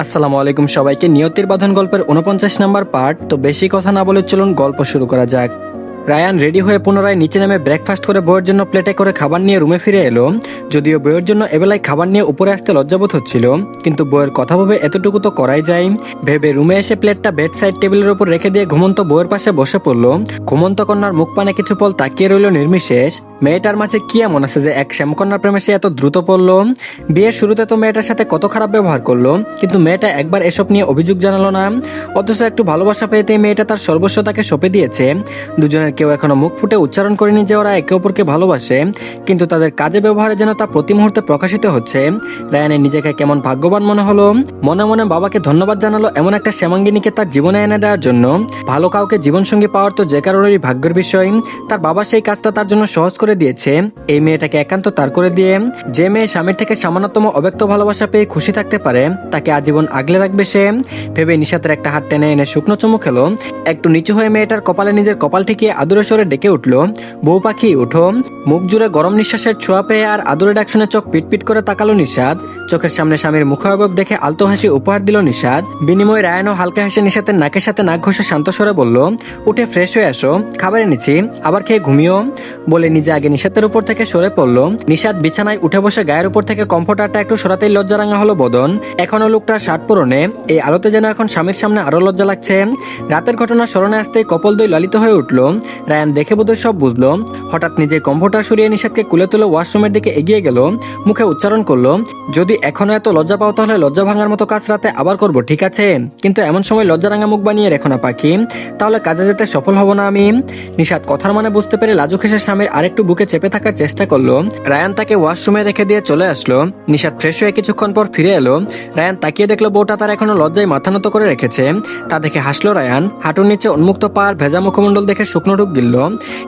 আসসালামু আলাইকুম সবাইকে। নিয়তির বাঁধন গল্পের 49 নাম্বার পার্ট। তো বেশি কথা না বলে চলুন গল্প শুরু করা যাক। রায়ান রেডি হয়ে পুনরায় নিচে নেমে ব্রেকফাস্ট করে বইয়ের জন্য প্লেটে করে খাবার নিয়ে রুমে ফিরে এলো। যদিও বইয়ের জন্য এবেলায় খাবার নিয়ে উপরে আসতে লজ্জাবোধ হচ্ছিল, কিন্তু বইয়ের কথা ভেবে এতটুকু তো করাই যায়। ভেবে রুমে এসে প্লেটটা বেড সাইড টেবিলের উপর রেখে দিয়ে ঘুমন্ত বইয়ের পাশে বসে পড়লো। ঘুমন্ত কন্যার মুখ পানে কিছু পল তাকিয়ে রইল নির্বিশেষ। মেয়েটার মাঝে কি এমন আছে যে এক শ্যামকন্যার প্রেমে সে এত দ্রুত পড়লো? বিয়ের শুরুতে তো মেয়েটার সাথে কত খারাপ ব্যবহার করলো, কিন্তু মেয়েটা একবার এসব নিয়ে অভিযোগ জানালো না। অথচ একটু ভালোবাসা পেতে মেয়েটা তার সর্বস্ব তাকে সঁপে দিয়েছে। দুজনের কেউ এখনো মুখ ফুটে উচ্চারণ করেনি যে ওরা একে অপরকে ভালোবাসে, কিন্তু তাদের কাজে ব্যবহারে যেন তা প্রতি মুহূর্তে প্রকাশিত হচ্ছে। রায়ানের নিজেকে কেমন ভাগ্যবান মনে হলো। মনে মনে বাবাকে ধন্যবাদ জানালো এমন একটা শ্যামাঙ্গিনীকে তার জীবনে এনে দেওয়ার জন্য। ভালো কাউকে জীবনসঙ্গী পাওয়ার তো যে কারোরই ভাগ্যের বিষয়। তার বাবা সেই কাজটা তার জন্য সহজ করে দিয়েছে, এই মেয়েটাকে একান্ত তার করে দিয়ে। যে মেয়ে স্বামীর থেকে সামান্যতম অব্যক্ত ভালোবাসা পেয়ে খুশি থাকতে পারে, তাকে আজীবন আগলে রাখবে সে। ভেবে নিশাতের একটা হাত টেনে এনে শুকনো চুমু খেলো। একটু নিচু হয়ে মেয়েটার কপালে নিজের কপাল ঠেকিয়ে আদুরে স্বরে ডেকে উঠলো, বউ পাখি উঠো। মুখ জুড়ে গরম নিঃশ্বাসের ছোঁয়া পেয়ে আর আদুরে ডাক শুনে চোখ পিটপিট করে তাকালো নিশাত। চোখের সামনে স্বামীর মুখাবয়ব দেখে আলতো হাসি উপহার দিল নিশাত। বিনিময়ে রায়ানও হালকা হেসে নিশাতের নাকের সাথে নাক ঘষে শান্ত স্বরে বলল, উঠে ফ্রেশ হয়ে আসো, খাবার এনেছি, আবার খেয়ে ঘুমিও। বলে নিজে আগে নিশাতের উপর থেকে সরে পড়লো। নিশাত বিছানায় উঠে বসে গায়ের উপর থেকে কমফোর্টারটা একটু সরাতেই লজ্জারাঙা হলো বদন। এখনো লোকটার শার্ট পরনে, এই আলোতে যেন এখন স্বামীর সামনে আরো লজ্জা লাগছে। রাতের ঘটনা স্মরণে আসতেই কপল দই লালিত হয়ে উঠলো। রায়ান দেখে বোধহয় সব বুঝলো। হঠাৎ নিজে কমফোর্টার সরিয়ে নিশাতকে কুলে তুলে ওয়াশরুমের দিকে এগিয়ে গেল। মুখে উচ্চারণ করলো, যদি এখনো এত লজ্জা পাও তাহলে লজ্জা ভাঙার মতো কাজ রাতে আবার করবো, ঠিক আছে? কিন্তু এমন সময় লজ্জারাঙা মুখ বানিয়ে রেখো না পাখি, তাহলে কাজে যেতে সফল হব না আমি। নিশাত কথার মানে বুঝতে পেরে লাজুক হেসে স্বামীর আরেকটু বুকে চেপে থাকার চেষ্টা করলো। রায়ান তাকে ওয়াশরুমে রেখে দিয়ে চলে আসলো। নিশাত ফ্রেশ হয়ে কিছুক্ষণ পর ফিরে এলো। রায়ান তাকিয়ে দেখলো বউটা তার এখনো লজ্জায় মাথা নত করে রেখেছে। তা দেখে হাসলো রায়ান। হাঁটুর নিচে উন্মুক্ত পার ভেজা মুখমণ্ডল দেখে শুকনো ঢুক গিলল।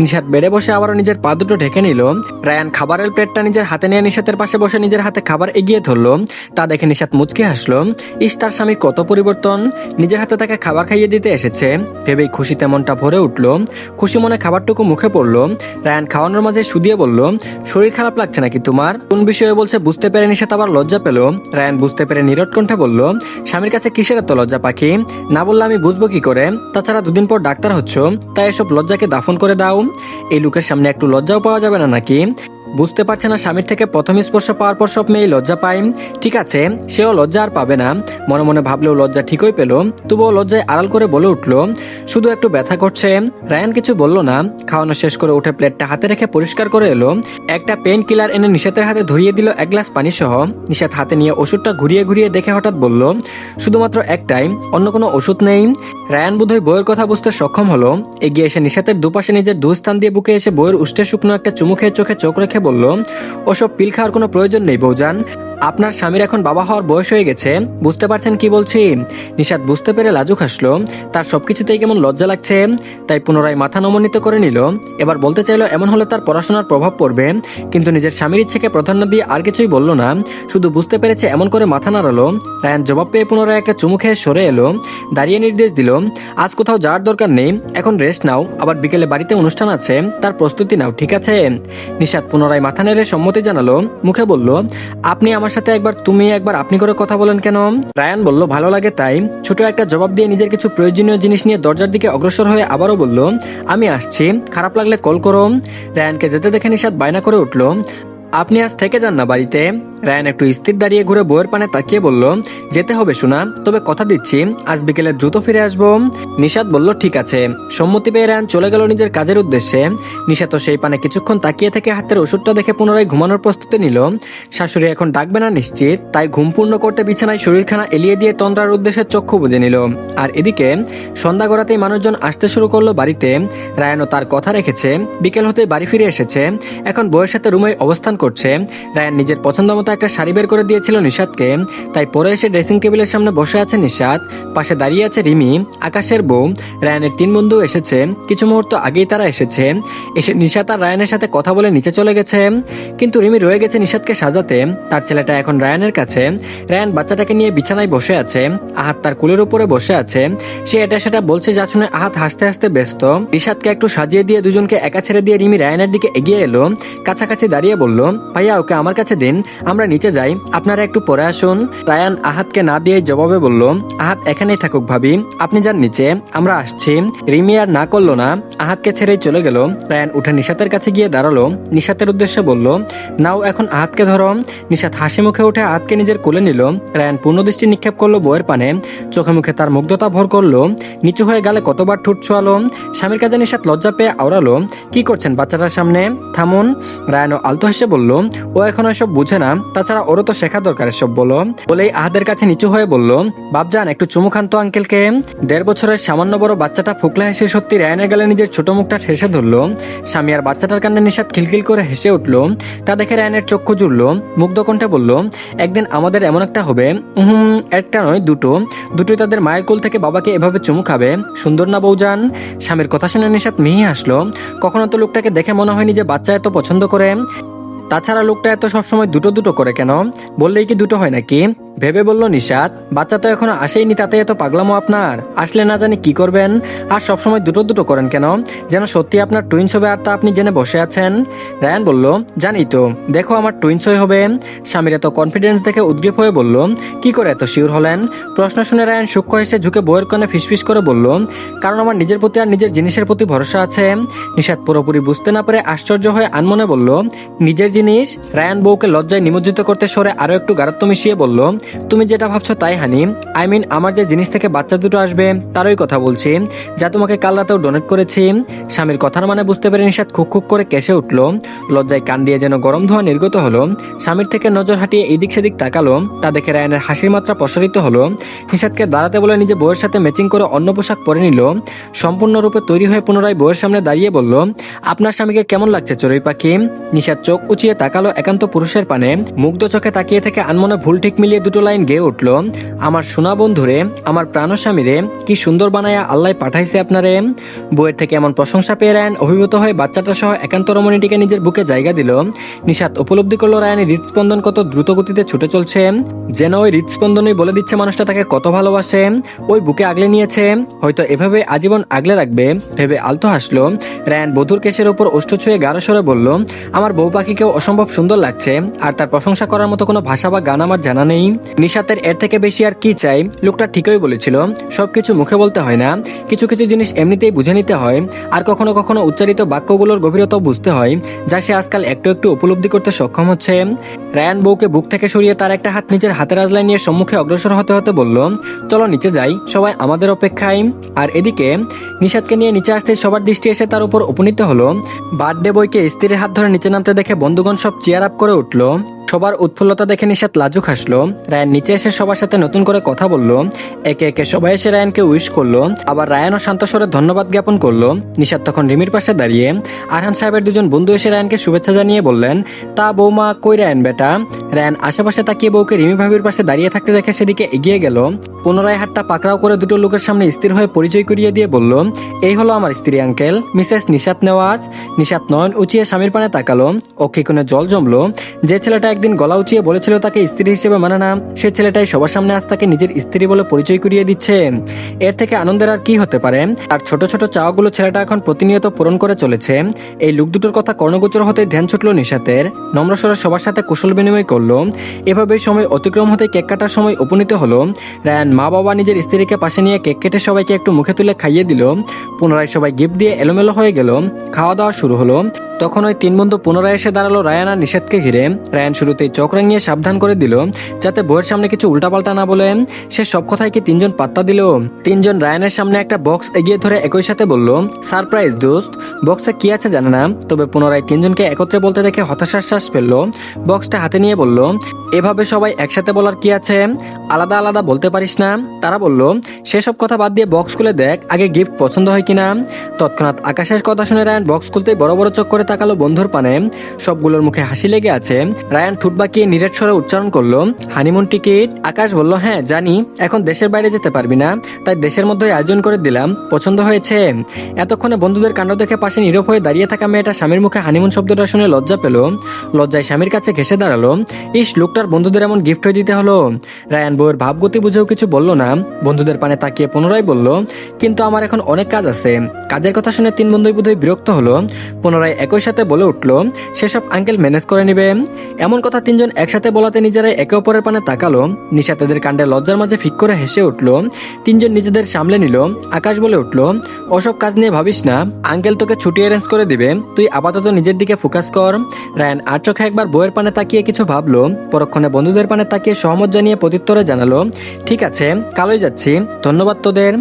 নিশাত বেড়ে বসে আবারও নিজের পা দুটো ঢেকে নিল। রায়ান খাবারের প্লেটটা নিজের হাতে নিয়ে নিশাতের পাশে বসে নিজের হাতে খাবার এগিয়ে ধরলো। তা দেখে নিশাত মুচকে হাসলো। ইস, তার স্বামী কত পরিবর্তন, নিজের হাতে তাকে খাবার খাইয়ে দিতে এসেছে। ভেবেই খুশিতে মনটা ভরে উঠলো। খুশি মনে খাবারটুকু মুখে পড়লো। রায়ান খাওয়ানোর মাঝে শুধিয়ে বলল, শরীর খারাপ লাগছে নাকি তোমার? কোন বিষয়ে বলছে বুঝতে পেরে নিশাত আবার লজ্জা পেল। রায়ান বুঝতে পেরে নীরব কণ্ঠে বলল, স্বামীর কাছে কিসের এত লজ্জা পাখি? না বললে আমি বুঝবো কি করে? তাছাড়া দুদিন পর ডাক্তার হচ্ছ, তাই এসব লজ্জাকে দাফন করে দাও। এই লোকের সামনে একটু লজ্জাও পাওয়া যাবে না নাকি? বুঝতে পারছে না স্বামীর থেকে প্রথম স্পর্শ পাওয়ার পর সব মেয়ে লজ্জা পায়। ঠিক আছে, সেও লজ্জা আর পাবে না। মনে মনে ভাবলেও লজ্জা ঠিকই পেল। তবুও লজ্জায় আড়াল করে বলে উঠলো, শুধু একটু ব্যথা করছে। রায়ান কিছু বলল না। খাওয়ানো শেষ করে উঠে প্লেটটা হাতে রেখে পরিষ্কার করে এলো। একটা পেন কিলার এনে নিশাতের হাতে ধরিয়ে দিল এক গ্লাস পানি সহ। নিশাত হাতে নিয়ে ওষুধটা ঘুরিয়ে ঘুরিয়ে দেখে হঠাৎ বলল, শুধুমাত্র একটাই, অন্য কোনো ওষুধ নেই? রায়ান বোধহয় বইয়ের কথা বুঝতে সক্ষম হলো। এগিয়ে এসে নিশাতের দুপাশে নিজের দু স্থান দিয়ে বুকে এসে বইয়ের উষ্ঠে শুকনো একটা চুমু খেয়ে চোখে চোখ রেখে বলল, ওসব পিল খাওয়ার কোনো প্রয়োজন নেই বৌজান। আপনার স্বামীর এখন বাবা হওয়ার বয়স হয়ে গেছে, বুঝতে পারছেন কি বলছি? নিশাত বুঝতে পেরে লাজুক হাসলো। তার সবকিছুতেই কেমন লজ্জা লাগছে, তাই পুনরায় মাথা নমনীত করে নিল। এবার বলতে চাইলো এমন হলে তার পড়াশোনার প্রভাব পড়বে, কিন্তু নিজের স্বামীর ইচ্ছেকে প্রাধান্য দিয়ে আর কিছুই বলল না। শুধু বুঝতে পেরেছে এমন করে মাথা নাড়ালো। রায়ান জবাব পেয়ে পুনরায় একটা চুমু খেয়ে সরে এলো। দাঁড়িয়ে নির্দেশ দিল, আজ কোথাও যাওয়ার দরকার নেই, এখন রেস্ট নাও, আবার বিকেলে বাড়িতে অনুষ্ঠান আছে, তার প্রস্তুতি নাও, ঠিক আছে? নিশাত পুনরায় মাথা নেড়ে সম্মতি জানালো। মুখে বলল, আপনি আমার সাথে একবার তুমি একবার আপনি করে কথা বলেন কেন? রায়ান বলল, ভালো লাগে তাই। ছোট একটা জবাব দিয়ে নিজের কিছু প্রয়োজনীয় জিনিস নিয়ে দরজার দিকে অগ্রসর হয়ে আবারও বলল, আমি আসছি, খারাপ লাগলে কল করো। রায়ানকে যেতে দেখে নিশাত বায়না করে উঠল, আপনি আজ থেকে যান না বাড়িতে? রায়ান একটু স্থির দাঁড়িয়ে ঘুরে বইয়ের পানে তাকিয়ে বলল, যেতে হবে শোনা, তবে কথা দিচ্ছি আজ বিকেলে দ্রুত ফিরে আসবো। নিশাত বলল, ঠিক আছে। সম্মতি পেয়ে রায়ান চলে গেল নিজের কাজের উদ্দেশ্যে। নিশাত সেই পানে কিছুক্ষণ তাকিয়ে থেকে হাতের ওষুধটা দেখে পুনরায় ঘুমানোর প্রস্তুতি নিল। শাশুড়ি এখন ডাকবে না নিশ্চিত, তাই ঘুম পূর্ণ করতে বিছানায় শরীরখানা এলিয়ে দিয়ে তন্দ্রার উদ্দেশ্যে চক্ষু বুঝে নিল। আর এদিকে সন্ধ্যা গড়াতেই মানুষজন আসতে শুরু করলো বাড়িতে। রায়ানও তার কথা রেখেছে, বিকেল হতে বাড়ি ফিরে এসেছে। এখন বউয়ের সাথে রুমে অবস্থান করছে। রায়ান নিজের পছন্দ মতো একটা শাড়ি বের করে দিয়েছিল নিশাতকে, তাই পরে এসে ড্রেসিং টেবিলের সামনে বসে আছে নিশাত। পাশে দাঁড়িয়ে আছে রিমি, আকাশের বউ। রায়ানের 3 বন্ধু এসেছে, কিছু মুহূর্ত আগেই তারা এসে নিশাত আর রায়ানের সাথে কথা বলে নিচে চলে গেছে। কিন্তু রিমি রয়ে গেছে নিশাতকে সাজাতে। তার ছেলেটা এখন রায়ানের কাছে। রায়ান বাচ্চাটাকে নিয়ে বিছানায় বসে আছে, আহাত তার কুলের উপরে বসে আছে। সে এটা সেটা বলছে, যা শুনে আহাত হাসতে হাসতে ব্যস্ত। নিশাতকে একটু সাজিয়ে দিয়ে দুজনকে একা ছেড়ে দিয়ে রিমি রায়ানের দিকে এগিয়ে এলো। কাছাকাছি দাঁড়িয়ে বলল, ভাইয়া ওকে আমার কাছে দিন, আমরা নিচে যাই, আপনারা একটু পরে আসুন। রায়ান আহাতকে না দিয়ে জবাবে বলল, আহাত এখানেই থাকুক ভাবি, আপনি যান নিচে, আমরা আসছি। রিমি আর না করলো না, আহাতকে ছেড়েই চলে গেল। রায়ান উঠে নিশাতের কাছে গিয়ে দাঁড়ালো, নিশাতের উদ্দেশ্যে বলল, নাও এখন আহাতকে ধরো। নিশাত হাসি মুখে উঠে আহাতকে নিজের কোলে নিল। রায়ান পূর্ণ দৃষ্টি নিক্ষেপ করলো বউয়ের পানে, চোখে মুখে তার মুগ্ধতা ভর করলো, নিচু হয়ে গালে কতবার ঠুট ছোয়ালো। স্বামীর কাছে নিশাত লজ্জা পেয়ে আওড়ালো, কি করছেন বাচ্চাটার সামনে, থামুন। রায়ানও আলতো হেসে বলল, ও এখন এসব বুঝে না, তাছাড়া ওরও তো শেখা দরকার এসব বলো। বলেই আহাদের কাছে নিচু হয়ে বলল, বাপজান একটু চুমু খান তো আঙ্কেলকে। 1.5 বছরের সামান্য বড় বাচ্চাটা ফুকলা হেসে সত্যি রায়ানের গালে নিজের ছোট মুখটা ঠেসে ধরলো। স্বামী আর বাচ্চাটার কান্না নিশাত খিলখিল করে হেসে উঠলো। তা দেখে রায়ানের চক্ষু জুড়লো, মুগ্ধ কণ্ঠে বলল, একদিন আমাদের এমন একটা হবে, একটা নয় দুটোই তাদের মায়ের কোল থেকে বাবাকে এভাবে চুমু খাবে, সুন্দর না বউজান? স্বামীর কথা শুনে নিশাত মিহি হাসলো, কখনো তো লোকটাকে দেখে মনে হয়নি যে বাচ্চা এত পছন্দ করে। তাছাড়া লোকটা এত সবসময় দুটো করে কেন, বললেই কি দুটো হয় নাকি? ভেবে বলল নিশাত, বাচ্চা তো এখনো আসেইনি, তাতে এত পাগলামো আপনার, আসলে না জানি কি করবেন, আর সবসময় দুটো করেন কেন, যেন সত্যি আপনার টুইন্স হবে আর তা আপনি জেনে বসে আছেন। রায়ান বলল, জানি তো, দেখো আমার টুইন্সই হবে। স্বামীর এত কনফিডেন্স দেখে উদ্গ্রীব হয়ে বলল, কি করে এত শিওর হলেন? প্রশ্ন শুনে রায়ান সূক্ষ্ম হেসে ঝুঁকে বউয়ের কানে ফিসফিস করে বলল, কারণ আমার নিজের প্রতি আর নিজের জিনিসের প্রতি ভরসা আছে। নিশাত পুরোপুরি বুঝতে না পারে আশ্চর্য হয়ে আনমনে বলল, নিজের জিনিস? রায়ান বউকে লজ্জায় নিমজ্জিত করতে সরে আরো একটু গাঢ়ত্ব মিশিয়ে বলল, তুমি যেটা ভাবছো তাই হানি, আই মিন আমার যে জিনিস থেকে বাচ্চা দুটো আসবে তারই কথা বলছি, যা তোমাকে কাল রাতেও ডোনেট করেছি। স্বামীর কথার মানে বুঝতে পেরে নিশাত খুক খুক করে কেসে উঠল, লজ্জায় কান দিয়ে যেন গরম ধোঁয়া নির্গত হলো। স্বামীর থেকে নজর হাঁটিয়ে এদিক সেদিক তাকালো, তা দেখে রায়ানের হাসির মাত্রা প্রসারিত হলো। নিশাতকে দাঁড়াতে বলে নিজে বউয়ের সাথে ম্যাচিং করে অন্য পোশাক পরে নিল, সম্পূর্ণরূপে তৈরি হয়ে পুনরায় বউয়ের সামনে দাঁড়িয়ে বলল, আপনার স্বামীকে কেমন লাগছে চড়ুই পাখি? নিশাত চোখ উঁচিয়ে তাকালো একান্ত পুরুষের পানে, মুগ্ধ চোখে তাকিয়ে থেকে আনমনে ভুল ঠিক মিলিয়ে দুটো লাইন গেয়ে উঠল, আমার সোনা বন্ধুরে, আমার প্রাণস্বামীরে, কি সুন্দর বানায়া আল্লাহ পাঠাইছে আপনারে। বউয়ের থেকে এমন প্রশংসা পেয়ে রায়ান অভিভূত হয়ে বাচ্চাটা সহ একান্ত রমণীটিকে নিজের বুকে জায়গা দিল। নিশাত উপলব্ধি করলো রায়ানের হৃদস্পন্দন কত দ্রুত গতিতে ছুটে চলছে, যেন ওই হৃদস্পন্দনই বলে দিচ্ছে মানুষটা তাকে কত ভালোবাসে। ওই বুকে আগলে নিয়েছে, হয়তো এভাবে আজীবন আগলে রাখবে ভেবে আলতো হাসলো। রায়ান বধুর কেশের উপর ওষ্ঠ ছুঁয়ে গাঢ় স্বরে বলল, আমার বউ পাখিকেও অসম্ভব সুন্দর লাগছে, আর তার প্রশংসা করার মতো কোনো ভাষা বা গান আমার জানা নেই। নিশাতের এর থেকে বেশি আর কি চাই? লোকটা ঠিকই বলেছিল, সবকিছু মুখে বলতে হয় না, কিছু কিছু জিনিস এমনিতেই বুঝে নিতে হয়, আর কখনো কখনো উচ্চারিত বাক্যগুলোর গভীরতাও বুঝতে হয়, যা সে আজকাল একটু একটু উপলব্ধি করতে সক্ষম হচ্ছে। রায়ান বউকে বুক থেকে সরিয়ে তার একটা হাত নিজের হাতের আজলায় নিয়ে সম্মুখে অগ্রসর হতে হতে বলল, চলো নিচে যাই, সবাই আমাদের অপেক্ষায়। আর এদিকে নিশাতকে নিয়ে নিচে আসতে সবার দৃষ্টি এসে তার উপর উপনীত হলো। বার্থডে বয়কে স্ত্রীর হাত ধরে নিচে নামতে দেখে বন্ধুগণ সব চেয়ার আপ করে উঠল। সবার উৎফুল্লতা দেখে নিশাত লাজুক হাসলো। রায়ান নিচে এসে সবার সাথে নতুন করে কথা বলল, একে একে সবাই এসে রায়ানকে উইশ করলো, আবার রায়ানও শান্ত স্বরে ধন্যবাদ জ্ঞাপন করলো। নিশাত তখন রিমির পাশে দাঁড়িয়ে, আরহান সাহেবের দুজন বন্ধু এসে রায়ানকে শুভেচ্ছা জানিয়ে বললেন, তা বৌমা কই রায়ান বেটা? রায়ান আশেপাশে তাকিয়ে বউকে রিমি ভাবির পাশে দাঁড়িয়ে থাকতে দেখে সেদিকে এগিয়ে গেল। পুনরায় হাতটা পাকড়াও করে দুটো লোকের সামনে স্থির হয়ে পরিচয় করিয়ে দিয়ে বলল, এই হলো আমার স্ত্রী আঙ্কেল, মিসেস নিশাত নেওয়াজ। নিশাত নয়ন উঁচিয়ে স্বামীর পানে তাকালো, অক্ষিকোণে জল জমলো। যে ছেলেটা একদিন গলা উঁচিয়ে বলেছিল তাকে স্ত্রী হিসেবে মানে না, সে ছেলেটাই সবার সামনে আজ তাকে নিজের স্ত্রী বলে পরিচয় করিয়ে দিচ্ছে। এর থেকে আনন্দের আর কি হতে পারে? আর ছোট ছোট চাওয়াগুলো ছেলেটা এখন প্রতিনিয়ত পূরণ করে চলেছে। এই লোক দুটোর কথা কর্ণগোচর হতে ধ্যান ছুটলো নিশাতের, নম্রস্বরে সবার সাথে কুশল বিনিময় করলো। এভাবেই সময় অতিক্রম হতে কেক কাটার সময় উপনীত হলো। রায়ান মা বাবা নিজের স্ত্রীকে পাশে নিয়ে কেক কেটে সবাইকে একটু মুখে তুলে খাইয়ে দিল। পুনরায় সবাই গিফট দিয়ে এলোমেলো হয়ে গেল। খাওয়া দাওয়া শুরু হলো। তখন ওই তিন বন্ধু পুনরায় এসে দাঁড়ালো রায়ান আর নিশাতকে ঘিরে। রায়ান শুরুতেই চোখ রাঙিয়ে সাবধান করে দিল যাতে বউয়ের সামনে কিছু উল্টাপাল্টা না বলে। সে সব কথায় কি তিনজন পাত্তা দিল? তিনজন রায়ানের সামনে একটা বক্স এগিয়ে ধরে একই সাথে বলল, সারপ্রাইজ দোস্ত। বক্সে কি আছে জানে না, তবে পুনরায় তিনজনকে একত্রে বলতে দেখে হতাশার শ্বাস ফেললো। বক্সটা হাতে নিয়ে বলল, এভাবে সবাই একসাথে বলার কি আছে, আলাদা আলাদা বলতে পারিস না? তারা বলল, সেসব কথা বাদ দিয়ে বক্স খুলে দেখ আগে গিফট পছন্দ হয় কিনা। তৎক্ষণাৎ আকাশের কথা শুনে রায়ান বক্স খুলতেই বড় বড় চোখ করে তাকালো বন্ধুর পানে। সবগুলোর মুখে হাসি লেগে আছে। রায়ান ঠোঁট বাঁকিয়ে নিরেট স্বরে উচ্চারণ করলো, হানিমুন টিকিট। আকাশ বলল, হ্যাঁ জানি, এখন দেশের বাইরে যেতে পারবি না, তাই দেশের মধ্যে আয়োজন করে দিলাম, পছন্দ হয়েছে? এতক্ষণে বন্ধুদের কাণ্ড দেখে পাশে নীরব হয়ে দাঁড়িয়ে থাকা মেয়েটা স্বামীর মুখে হানিমুন শব্দটা শুনে লজ্জা পেল। লজ্জায় স্বামীর কাছে ঘেসে দাঁড়ালো। ইস, লোকটার বন্ধুদের এমন গিফট হয়ে দিতে হলো। রায়ান বউয়ের ভাবগতি বুঝেও কিছু বলল না। বন্ধুদের পানে তাকিয়ে পুনরায় বলল, কিন্তু আমার এখন অনেক কাজ আছে। কাজের কথা শুনে তিন বন্ধুই বোধহয় বিরক্ত হলো। পুনরায় একই একই সাথে বলে উঠল সেসব আঙ্কেল ম্যানেজ করে নেবে। এমন কথা তিনজন একসাথে বলাতে নিজেরাই একে অপরের পানে তাকালো। নিশাত এদের কাণ্ডে লজ্জার মাঝে ফিক করে হেসে উঠল। তিনজন নিজেদের সামলে নিল। আকাশ বলে উঠল, ওসব কাজ নিয়ে ভাবিস না, আঙ্কেল তোকে ছুটি অ্যারেঞ্জ করে দিবে, তুই আপাতত নিজের দিকে ফোকাস কর। রায়ান আর চোখে একবার বইয়ের পানে তাকিয়ে কিছু ভাবলো, পরক্ষণে বন্ধুদের পানে তাকিয়ে সহমত জানিয়ে প্রত্যুত্তরে জানালো, ঠিক আছে, কালই যাচ্ছি, ধন্যবাদ তোদের।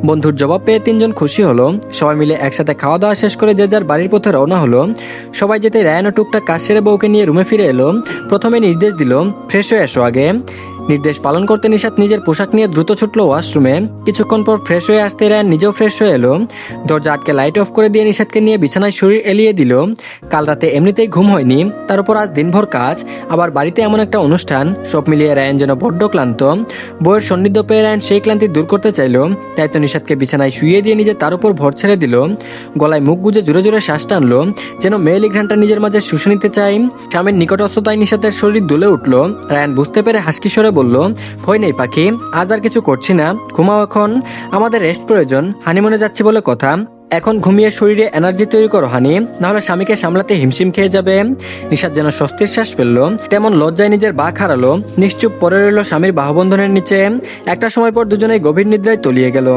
বন্ধুর জবাব পেয়ে তিনজন খুশি হলো। সবাই মিলে একসাথে খাওয়া দাওয়া শেষ করে যে যার বাড়ির পথে রওনা হলো। সবাই যেতে রায়ানও টুকটাক কাজ সেরে বউকে নিয়ে রুমে ফিরে এলো। প্রথমে নির্দেশ দিল, ফ্রেশ হয়ে এসো আগে। নির্দেশ পালন করতে নিশাত নিজের পোশাক নিয়ে দ্রুত ছুটলো ওয়াশরুমে। কিছুক্ষণ পর ফ্রেশ হয়ে আসতে রায়ান নিজেও ফ্রেশ হয়ে এলো। দরজা আটকে লাইট অফ করে দিয়ে নিশাতকে নিয়ে বিছানায় শরীর এলিয়ে দিল। কাল রাতে এমনিতেই ঘুম হয়নি, তার উপর আজ দিনভর কাজ, আবার বাড়িতে এমন একটা অনুষ্ঠান, সব মিলিয়ে রায়ান যেন বড্ড ক্লান্ত। বউয়ের সান্নিধ্য পেয়ে রায়ান সেই ক্লান্তি দূর করতে চাইলো, তাই তো নিশাতকে বিছানায় শুইয়ে দিয়ে নিজে তার উপর ভর ছেড়ে দিল। গলায় মুখ গুজে জোরে জোরে শ্বাস টানলো, যেন মেয়েলি ঘ্রাণটা নিজের মাঝে শুষে নিতে চাই। স্বামীর নিকটস্থতায় নিশাতের শরীর দুলে উঠল। রায়ান বুঝতে পেরে হাসকিশোরে বলল, ভয় নেই পাখি, আজ আর কিছু করছি না, ঘুমাও এখন, আমাদের রেস্ট প্রয়োজন, হানিমুনে যাচ্ছি বলে কথা, এখন ঘুমিয়ে শরীরে এনার্জি তৈরি করো হানি, নাহলে স্বামীকে সামলাতে হিমশিম খেয়ে যাবে। নিশাত যেন স্বস্তির শ্বাস ফেললো, তেমন লজ্জায় নিজের বাক হারালো। নিশ্চুপ পড়ে রইল স্বামীর বাহুবন্ধনের নিচে। একটা সময় পর দুজনেই গভীর নিদ্রায় তলিয়ে গেল।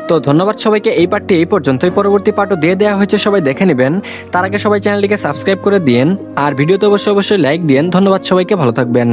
তো ধন্যবাদ সবাইকে, এই পার্টটি এই পর্যন্তই, পরবর্তী পার্টও দিয়ে দেওয়া হয়েছে, সবাই দেখে নেবেন। তার আগে সবাই চ্যানেলটিকে সাবস্ক্রাইব করে দিন, আর ভিডিওতে অবশ্যই লাইক দিন। ধন্যবাদ সবাইকে, ভালো থাকবেন।